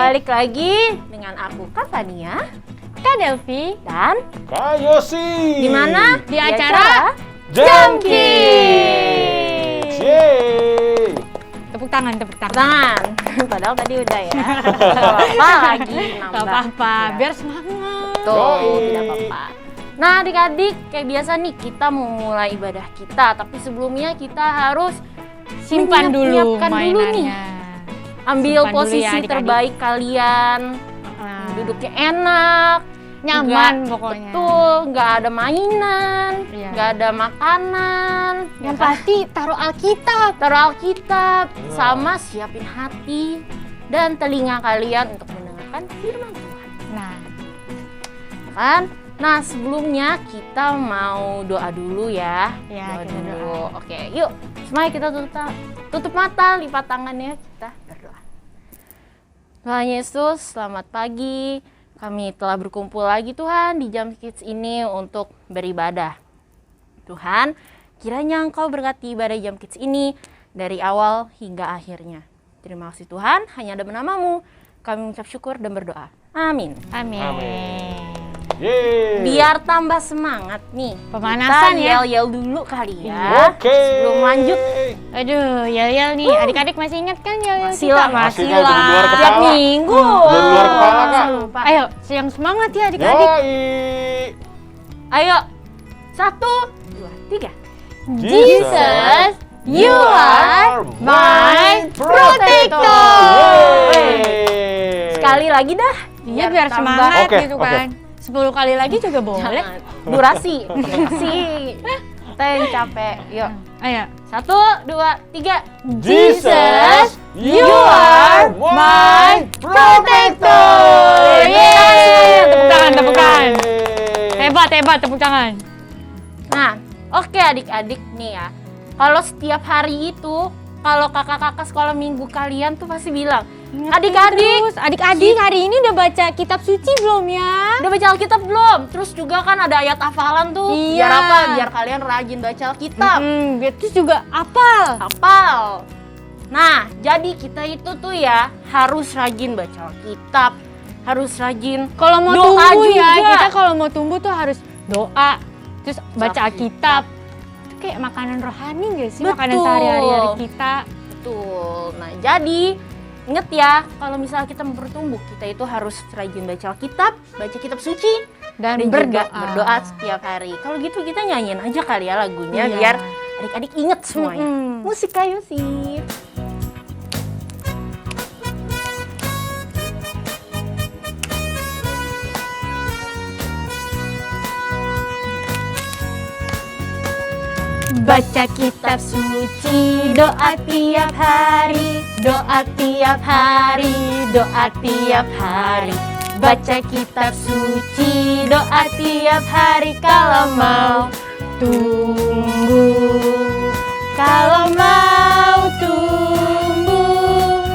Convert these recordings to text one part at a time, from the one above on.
balik lagi dengan aku Kak Fania, Kak Delvi, dan Kak Yosi. di mana? Di acara Jam Kids. Kids. Yeay. Tepuk tangan. Tangan. Padahal tadi udah ya. Gak apa-apa lagi nambah. Gak apa-apa, Ya. biar semangat. Tuh, Yoi. tidak apa-apa. Nah adik-adik, kayak biasa nih kita mau mulai ibadah kita. Tapi sebelumnya kita harus Simpan dulu menyiapkan dulu nih. mainannya. Ambil Simpan dulu posisi ya, adik-adik. terbaik kalian. Nah, Duduknya enak. nyaman Nggak- pokoknya. Betul, nggak ada mainan, Iya. nggak ada makanan. Yang ya kan? pasti taruh Alkitab. Taruh Alkitab, Iya. sama siapin hati dan telinga kalian untuk mendengarkan firman Tuhan. Nah, Ya kan? Nah, sebelumnya kita mau doa dulu ya. Ya, Doa kita dulu. doa. Oke, yuk. Semuanya kita tutup mata, lipat tangannya, kita berdoa. Tuhan Yesus, selamat pagi. Kami telah berkumpul lagi Tuhan di Jam Kids ini untuk beribadah. Tuhan, kiranya Engkau berkati ibadah Jam Kids ini dari awal hingga akhirnya. Terima kasih Tuhan, hanya ada namamu. Kami mengucap syukur dan berdoa. Amin. amin. Amin. Yeay. Biar tambah semangat nih. Pemanasan kita ya. yel-yel dulu kali ya. Oke. Sebelum lanjut. Aduh, yel-yel nih. Adik-adik masih ingat kan yel-yel Masih kita? lah, masih lah, dari luar kepala. Tiap minggu. Dari luar kepala, Kak. Masa lupa. Ayo, yang semangat ya adik-adik. Yoi. Ayo. 1, 2, 3. Jesus, you are my protector. Yeay. Sekali lagi dah. Iya, biar tambah. semangat Oke, gitu oke. kan. 10 kali lagi juga boleh. Jangan. Durasi. Kita yang capek. Yuk. Ayo. 1, 2, 3. Jesus, you are my protector. Yeay. Tepuk tangan, tepuk tangan. Yeay. Hebat, tepuk tangan. Nah, oke adik-adik nih ya. Kalau setiap hari itu, kalau kakak-kakak sekolah minggu kalian tuh pasti bilang, adik-adik, Adik-adik hari ini udah baca kitab suci belum ya? udah baca Alkitab belum? Terus juga kan ada ayat hafalan tuh. Iya. Biar apa? Biar kalian rajin baca Alkitab. Terus juga apal. Hafal. Nah, jadi kita itu tuh ya harus rajin baca Alkitab, harus rajin Kalau mau doa tumbuh ya, juga. kita kalau mau tumbuh tuh harus doa, terus baca Alkitab. Alkitab. Itu kayak makanan rohani gak sih? Betul. Makanan sehari-hari kita. Betul. Nah, jadi inget ya, kalau misalnya kita mau bertumbuh, kita itu harus rajin baca Alkitab, baca kitab suci, Dan juga berdoa. berdoa setiap hari. Kalau gitu kita nyanyiin aja kali ya lagunya, Iya. biar adik-adik inget semuanya. Mm-mm. Musik kayu sih. Baca kitab suci, doa tiap hari, doa tiap hari, doa tiap hari. Baca kitab suci, doa tiap hari kalau mau tumbuh. Kalau mau tumbuh,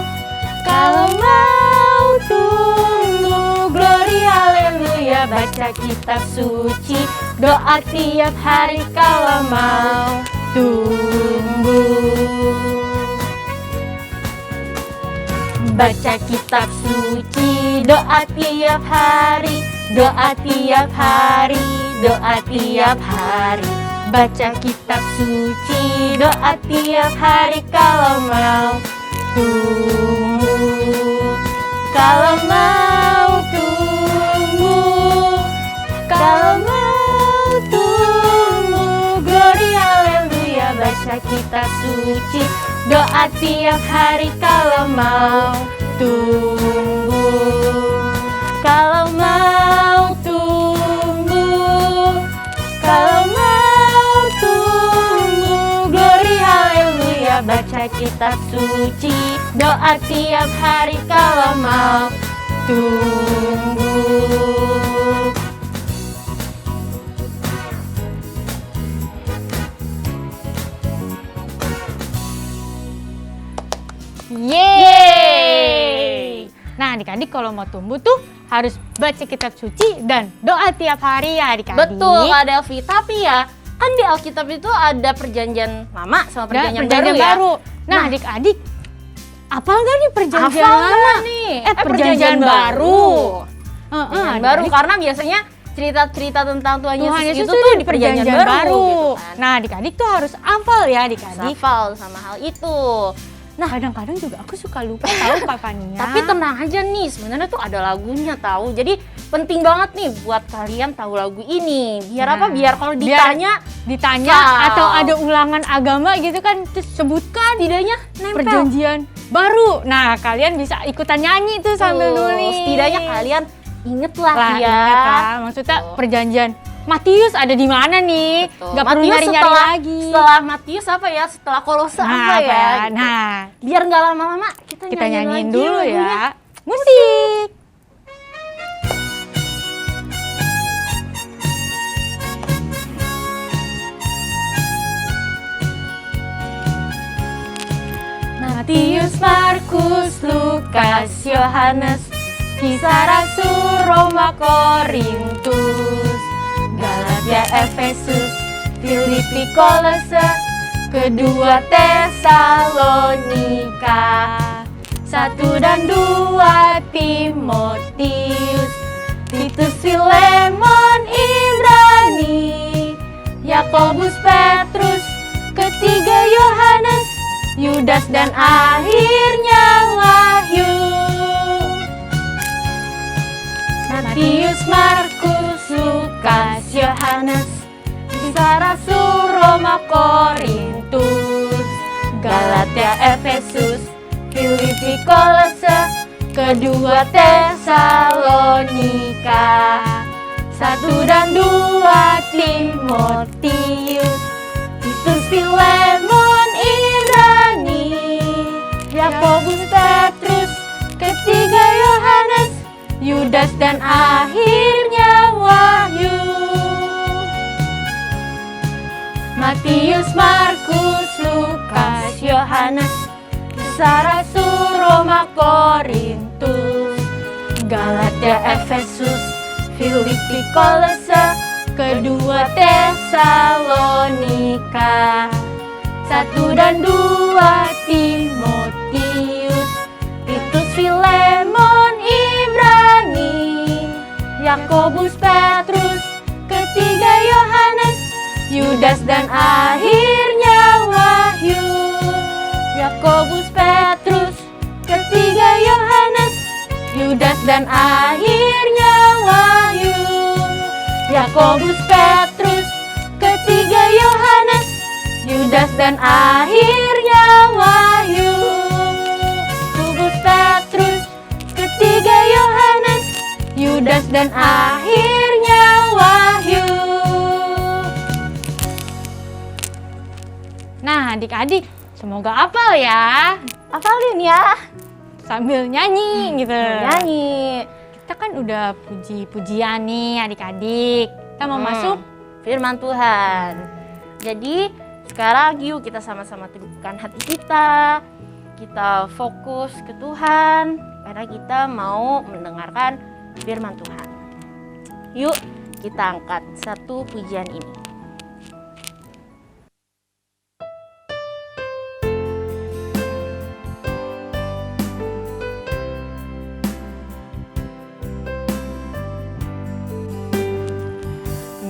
kalau mau tumbuh, glory haleluya. Baca kitab suci, doa tiap hari kalau mau tumbuh. Baca kitab suci, doa tiap hari, doa tiap hari, doa tiap hari. Baca kitab suci, doa tiap hari kalau mau tumbuh. Kalau mau tumbuh, kalau mau tumbuh, glory haleluya. Baca kitab suci, doa tiap hari kalau mau tumbuh. Kalau mau tumbuh, kalau mau tumbuh, glory haleluya. Baca kitab suci, doa tiap hari kalau mau tumbuh. Yeay! Nah adik-adik kalau mau tumbuh tuh harus baca kitab suci dan doa tiap hari ya adik-adik. Betul Kak Delvi, tapi ya kan di Alkitab itu ada perjanjian lama sama Dan perjanjian, perjanjian baru ya. baru. Nah Nah. adik-adik, Apal nggak nih perjanjian Hafal lama? nggak nih? Perjanjian baru. Perjanjian baru karena biasanya cerita-cerita tentang Tuhan Yesus itu tuh tuh di perjanjian baru. Gitu kan. Nah, adik-adik tuh harus hafal ya adik-adik. Hafal sama hal itu. Nah, kadang-kadang juga aku suka lupa tahu Papania. Tapi tenang aja nih, sebenarnya tuh ada lagunya tahu. Jadi penting banget nih buat kalian tahu lagu ini. Biar apa? Biar kalau ditanya tahu. Atau ada ulangan agama gitu kan, terus sebutkan setidaknya nempel. perjanjian baru. Nah, kalian bisa ikutan nyanyi tuh sambil nulis. Setidaknya kalian inget lah ya. Ingat lah. Maksudnya perjanjian Matius ada di mana nih? Gak perlu Matius nyari-nyari lagi. Setelah Matius apa ya? Setelah Kolose apa ya? Kan? Gitu. Nah, Biar nggak lama-lama kita nyanyiin lagi dulu lagunya. ya. Musik. Matius, Markus, Lukas, Yohanes, Kisah Rasul, Roma, Korintus, Galatia, Efesus, Filipi, Kolose, kedua Tesalonika, 1 dan 2 Timotius, Titus, Filemon, Ibrani, Yakobus, Petrus, ketiga Yohanes, Yudas dan akhirnya Wahyu. Matius, Markus, Lukas, Yohanes, Kisah Rasul, Roma, Korintus, Galatia, Efesus, Filipi, Kolose, kedua Tesalonika, 1 dan 2 Timotius, Titus, Filemon, Ibrani, Yakobus, Petrus, ketiga Yohanes, Yudas dan akhirnya Wahyu. Matius, Markus, Lukas, Yohanes, Kisah Rasul, Roma, Korintus, Galatia, Efesus, Filipi, Kolose, kedua Tesalonika, 1 dan 2 Timotius, Titus, Filemon, Ibrani, Yakobus, Petrus, ketiga Yohanes, Yudas dan akhirnya Wahyu. Yakobus, Petrus, ketiga Yohanes, Yudas dan akhirnya Wahyu. Yakobus, Petrus, ketiga Yohanes, Yudas dan akhirnya Wahyu. Yakobus, Petrus, ketiga Yohanes, Yudas dan akhirnya Wahyu. Nah, adik-adik, semoga hafal ya. Hafalin ya. Sambil nyanyi gitu. Nyanyi. Kita kan udah puji-pujian nih adik-adik. Kita mau masuk firman Tuhan. Jadi sekarang yuk kita sama-sama teduhkan hati kita. Kita fokus ke Tuhan karena kita mau mendengarkan firman Tuhan. Yuk kita angkat satu pujian ini.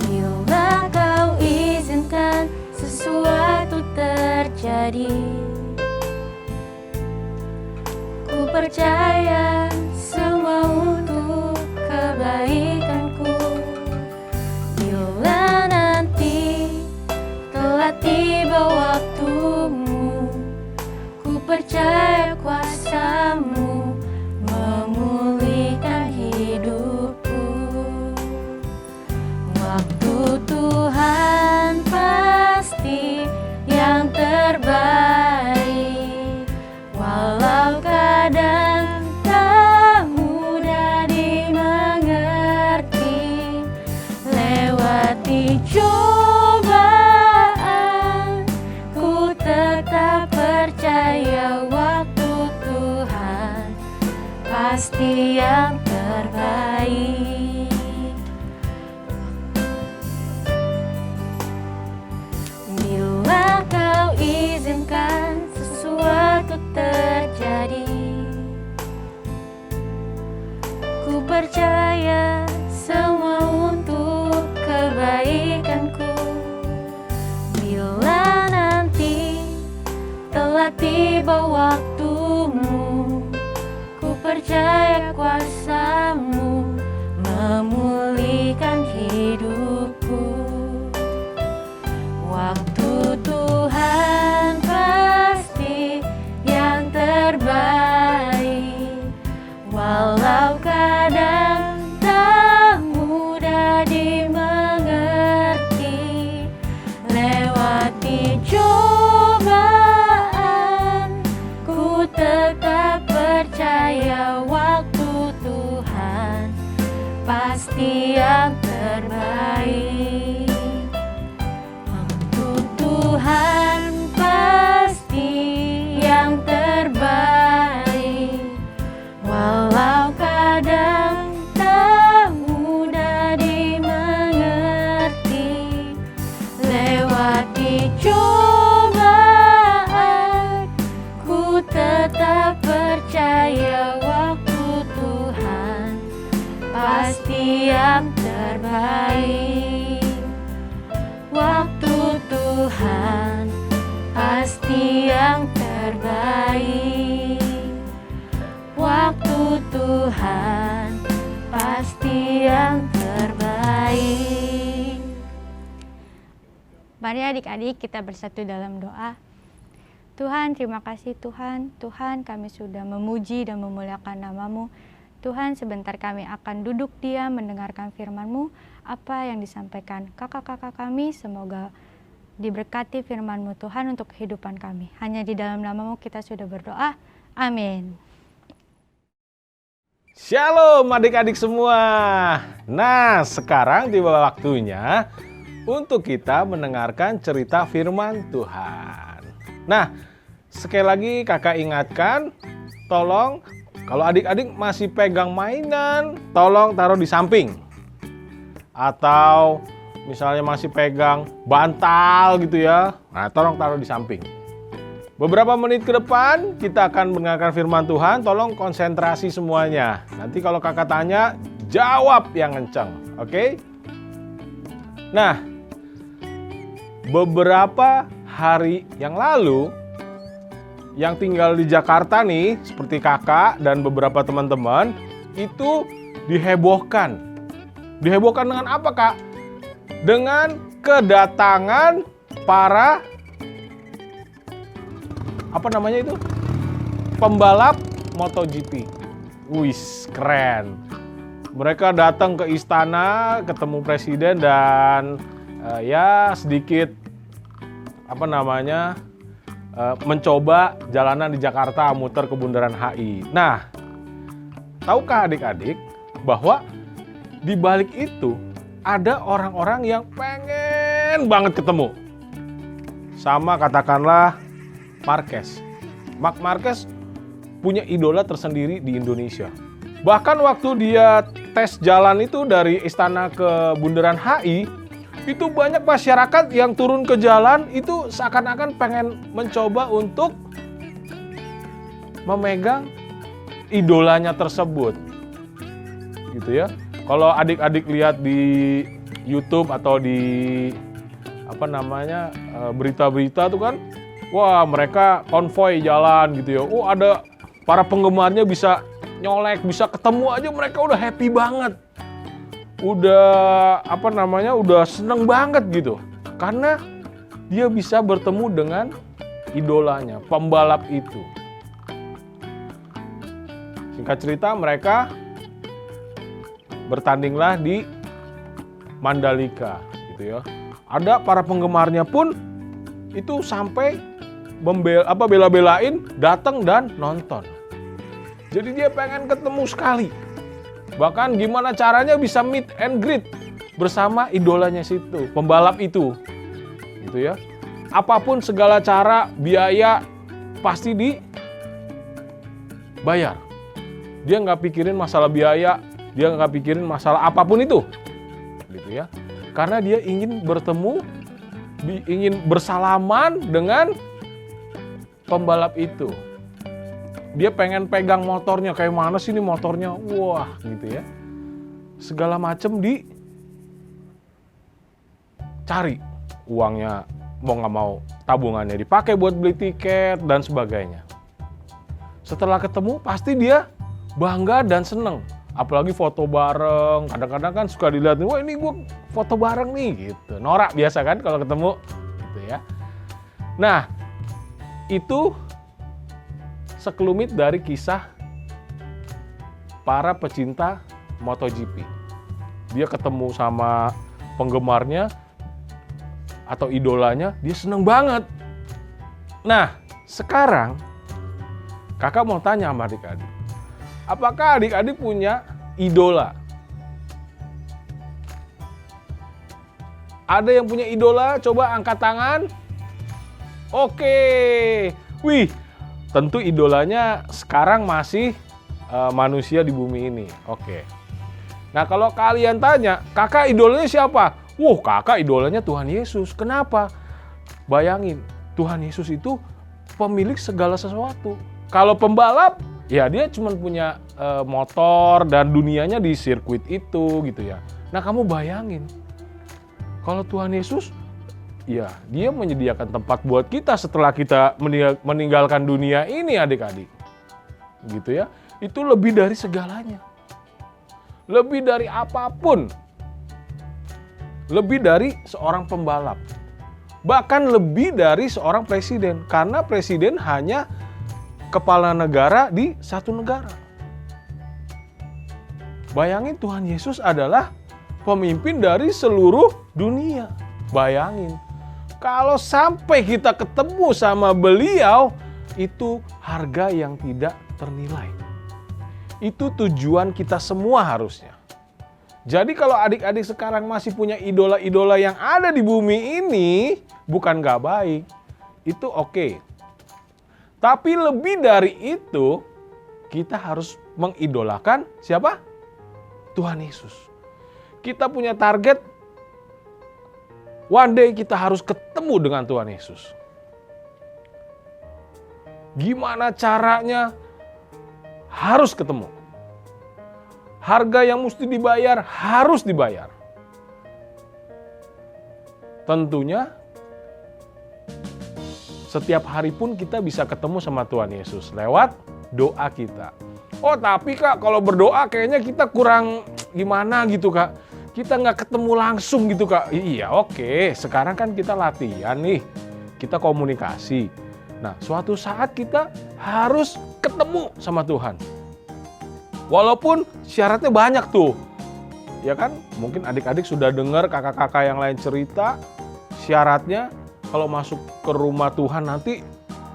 Bila kau izinkan sesuatu terjadi, ku percaya semua untuk kebaikanku. Bila nanti telah tiba waktumu, ku percaya kuasamu memulihkan hidupku. Waktu Tuhan pasti yang terbaik, walau kadang tak mudah dimengerti. Lewati cobaan, ku tetap percaya waktu Tuhan pasti yang terbaik. Bila kau izinkan sesuatu terjadi, percaya semua untuk kebaikanku. Bila nanti telah tiba waktumu, ku percaya kuasa-Mu memulihkan hidupku. Waktu Tuhan pasti yang terbaik, walau kadang tak mudah dimengerti. Lewati cobaan, ku tetap percaya waktu Tuhan pasti yang terbaik. Waktu Tuhan pasti yang terbaik, walau kadang tak mudah dimengerti. Lewati cobaan, ku tetap percaya waktu Tuhan pasti yang terbaik. Waktu Tuhan pasti yang terbaik. Waktu Tuhan pasti yang terbaik. Mari adik-adik kita bersatu dalam doa. Tuhan, terima kasih Tuhan. Tuhan, kami sudah memuji dan memuliakan nama-Mu. Tuhan, sebentar kami akan duduk diam mendengarkan firman-Mu. Apa yang disampaikan kakak-kakak kami, semoga diberkati firman-Mu Tuhan untuk kehidupan kami. Hanya di dalam nama-Mu kita sudah berdoa. Amin. Shalom adik-adik semua. Nah, sekarang tiba waktunya untuk kita mendengarkan cerita firman Tuhan. Nah, sekali lagi kakak ingatkan, tolong kalau adik-adik masih pegang mainan, tolong taruh di samping. Atau misalnya masih pegang bantal gitu ya, nah tolong taruh di samping. Beberapa menit ke depan kita akan mendengarkan firman Tuhan, tolong konsentrasi semuanya. Nanti kalau kakak tanya, jawab yang kencang, oke? Nah, beberapa hari yang lalu, yang tinggal di Jakarta nih, seperti kakak dan beberapa teman-teman, itu dihebohkan. Dihebohkan dengan apa, Kak? Dengan kedatangan para pembalap MotoGP. Wis, keren. Mereka datang ke istana, ketemu presiden dan sedikit mencoba jalanan di Jakarta, muter ke Bundaran HI. Nah, tahukah adik-adik bahwa di balik itu ada orang-orang yang pengen banget ketemu sama katakanlah Marquez. Marc Marquez punya idola tersendiri di Indonesia. Bahkan waktu dia tes jalan itu dari istana ke Bundaran HI, itu banyak masyarakat yang turun ke jalan itu seakan-akan pengen mencoba untuk memegang idolanya tersebut. Gitu ya. Kalau adik-adik lihat di YouTube atau di berita-berita tuh kan, wah mereka konvoy jalan gitu ya. Oh, ada para penggemarnya bisa nyolek, bisa ketemu aja mereka udah happy banget. Udah seneng banget gitu. Karena dia bisa bertemu dengan idolanya, pembalap itu. Singkat cerita, mereka bertandinglah di Mandalika gitu ya. Ada para penggemarnya pun itu sampai bela-belain datang dan nonton. Jadi dia pengen ketemu sekali. Bahkan gimana caranya bisa meet and greet bersama idolanya situ, pembalap itu. Gitu ya. Apapun segala cara, biaya pasti dibayar. Dia nggak pikirin masalah biaya, dia nggak pikirin masalah apapun itu. Gitu ya. Karena dia ingin bertemu, ingin bersalaman dengan pembalap itu. Dia pengen pegang motornya, kayak mana sih ini motornya? Wah, gitu ya. Segala macem dicari uangnya, mau nggak mau tabungannya dipakai buat beli tiket dan sebagainya. Setelah ketemu pasti dia bangga dan seneng. Apalagi foto bareng, kadang-kadang kan suka dilihat, wah ini gue foto bareng nih gitu. Norak biasa kan kalau ketemu gitu ya. Nah, itu sekelumit dari kisah para pecinta MotoGP. Dia ketemu sama penggemarnya atau idolanya, dia seneng banget. Nah, sekarang kakak mau tanya sama adik-adik. Apakah adik-adik punya idola? Ada yang punya idola? Coba angkat tangan. Oke. Wih, tentu idolanya sekarang masih manusia di bumi ini. Oke. Nah, kalau kalian tanya, kakak idolanya siapa? Wah, kakak idolanya Tuhan Yesus. Kenapa? Bayangin, Tuhan Yesus itu pemilik segala sesuatu. Kalau pembalap, ya dia cuma punya motor dan dunianya di sirkuit itu gitu ya. Nah, kamu bayangin, kalau Tuhan Yesus, ya dia menyediakan tempat buat kita setelah kita meninggalkan dunia ini, adik-adik. Gitu ya. Itu lebih dari segalanya. Lebih dari apapun. Lebih dari seorang pembalap. Bahkan lebih dari seorang presiden. Karena presiden hanya kepala negara di satu negara. Bayangin, Tuhan Yesus adalah pemimpin dari seluruh dunia. Bayangin, kalau sampai kita ketemu sama beliau, itu harga yang tidak ternilai. Itu tujuan kita semua harusnya. Jadi kalau adik-adik sekarang masih punya idola-idola yang ada di bumi ini, bukan gak baik. Itu oke. Tapi lebih dari itu, kita harus mengidolakan siapa? Tuhan Yesus. Kita punya target, one day kita harus ketemu dengan Tuhan Yesus. Gimana caranya? Harus ketemu. Harga yang mesti dibayar, harus dibayar. Tentunya, setiap hari pun kita bisa ketemu sama Tuhan Yesus lewat doa kita. Oh tapi Kak, kalau berdoa kayaknya kita kurang gimana gitu Kak. Kita nggak ketemu langsung gitu Kak. Iya oke, sekarang kan kita latihan nih. Kita komunikasi. Nah suatu saat kita harus ketemu sama Tuhan. Walaupun syaratnya banyak tuh. Ya kan, mungkin adik-adik sudah dengar kakak-kakak yang lain cerita. Syaratnya kalau masuk ke rumah Tuhan nanti,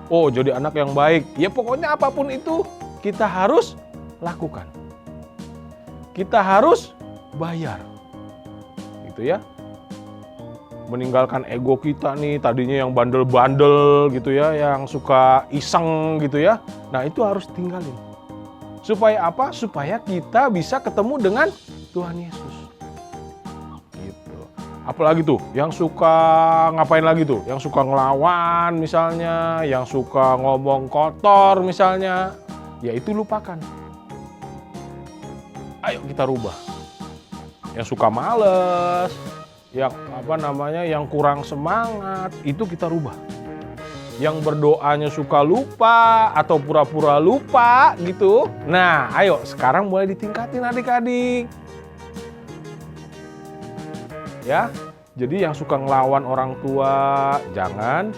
oh jadi anak yang baik. Ya pokoknya apapun itu kita harus lakukan. Kita harus bayar. Gitu ya. Meninggalkan ego kita nih, tadinya yang bandel-bandel gitu ya, yang suka iseng gitu ya. Nah itu harus tinggalin. Supaya apa? Supaya kita bisa ketemu dengan Tuhan Yesus. Gitu. Apalagi tuh, yang suka ngapain lagi tuh? Yang suka ngelawan misalnya, yang suka ngomong kotor misalnya, ya itu lupakan. Ayo kita rubah. Yang suka males, yang yang kurang semangat, itu kita rubah. Yang berdoanya suka lupa atau pura-pura lupa gitu. Nah, ayo sekarang mulai ditingkatin adik-adik. Ya, jadi yang suka ngelawan orang tua, jangan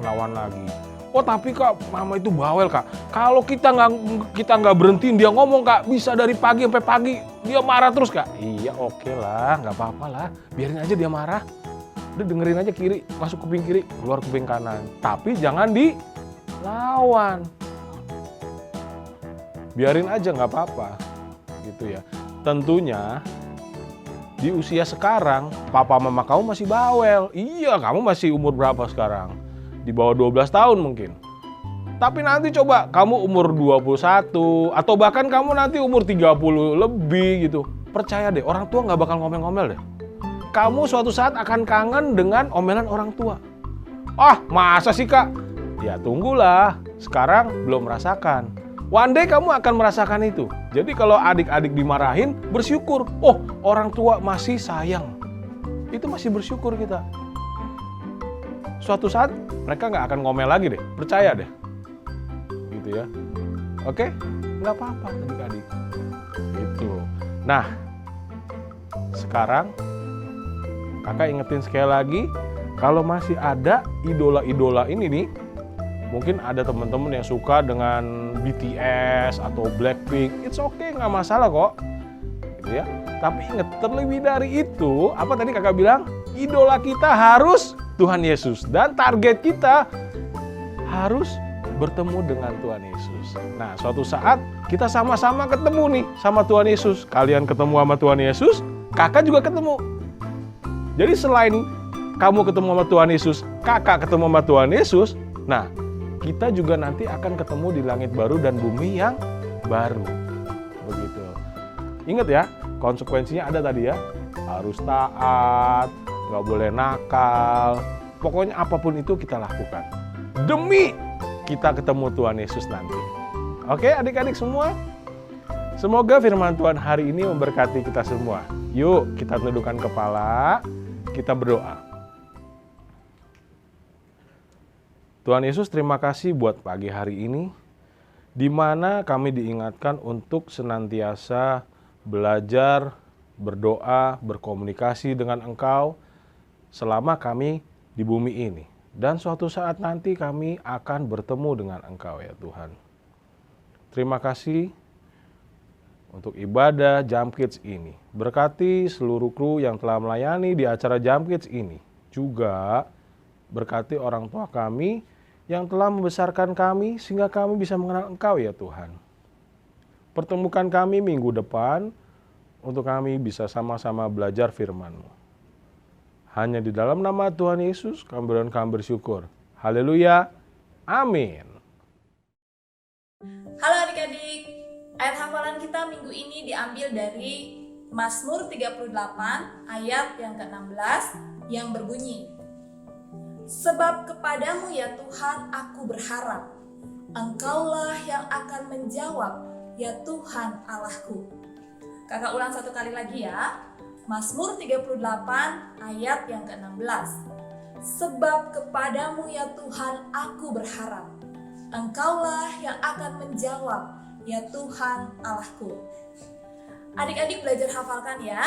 ngelawan lagi. Oh tapi Kak, mama itu bawel Kak. Kalau kita nggak berhentiin dia ngomong Kak, bisa dari pagi sampai pagi dia marah terus Kak. Iya oke lah, nggak apa-apa lah. Biarin aja dia marah. Udah dengerin aja kiri, masuk kuping kiri, keluar kuping kanan. Tapi jangan dilawan. Biarin aja nggak apa-apa. Gitu ya. Tentunya di usia sekarang, papa mama kamu masih bawel. Iya, kamu masih umur berapa sekarang? Di bawah 12 tahun mungkin. Tapi nanti coba kamu umur 21 atau bahkan kamu nanti umur 30 lebih gitu. Percaya deh, orang tua nggak bakal ngomel-ngomel deh. Kamu suatu saat akan kangen dengan omelan orang tua. Ah, masa sih Kak? Ya tunggulah. sekarang belum merasakan. One day kamu akan merasakan itu. Jadi kalau adik-adik dimarahin, bersyukur. Oh, orang tua masih sayang. Itu masih bersyukur kita. Suatu saat mereka nggak akan ngomel lagi deh, percaya deh. Gitu ya. Oke? Nggak apa-apa adik-adik. Gitu. Nah, sekarang kakak ingetin sekali lagi, kalau masih ada idola-idola ini nih, mungkin ada teman-teman yang suka dengan BTS atau Blackpink, it's okay, nggak masalah kok, gitu ya. Tapi ingat, terlebih dari itu, apa tadi kakak bilang? Idola kita harus Tuhan Yesus, dan target kita harus bertemu dengan Tuhan Yesus. Nah, suatu saat kita sama-sama ketemu nih sama Tuhan Yesus. Kalian ketemu sama Tuhan Yesus, kakak juga ketemu. Jadi selain kamu ketemu sama Tuhan Yesus, kakak ketemu sama Tuhan Yesus, nah, kita juga nanti akan ketemu di langit baru dan bumi yang baru. Begitu. Ingat ya, konsekuensinya ada tadi ya. Harus taat, nggak boleh nakal. Pokoknya apapun itu kita lakukan. Demi kita ketemu Tuhan Yesus nanti. Oke adik-adik semua? Semoga firman Tuhan hari ini memberkati kita semua. Yuk kita tundukkan kepala, kita berdoa. Tuhan Yesus, terima kasih buat pagi hari ini, di mana kami diingatkan untuk senantiasa belajar, berdoa, berkomunikasi dengan Engkau selama kami di bumi ini. Dan suatu saat nanti kami akan bertemu dengan Engkau ya Tuhan. Terima kasih untuk ibadah Jam Kids ini. Berkati seluruh kru yang telah melayani di acara Jam Kids ini. Juga berkati orang tua kami yang telah membesarkan kami sehingga kami bisa mengenal Engkau ya Tuhan. Pertemukan kami minggu depan untuk kami bisa sama-sama belajar firman-Mu. Hanya di dalam nama Tuhan Yesus kami bersyukur. Haleluya. Amin. Halo adik-adik, ayat hafalan kita minggu ini diambil dari Mazmur 38 ayat yang ke-16 yang berbunyi, sebab kepadamu ya Tuhan aku berharap, Engkaulah yang akan menjawab ya Tuhan Allahku. Kakak ulang satu kali lagi ya. Mazmur 38 ayat yang ke-16. Sebab kepadamu ya Tuhan aku berharap, Engkaulah yang akan menjawab ya Tuhan Allahku. Adik-adik belajar hafalkan ya.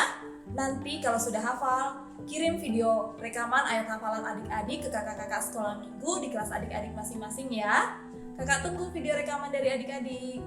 Nanti kalau sudah hafal, kirim video rekaman ayat hafalan adik-adik ke kakak-kakak sekolah minggu di kelas adik-adik masing-masing ya. Kakak tunggu video rekaman dari adik-adik.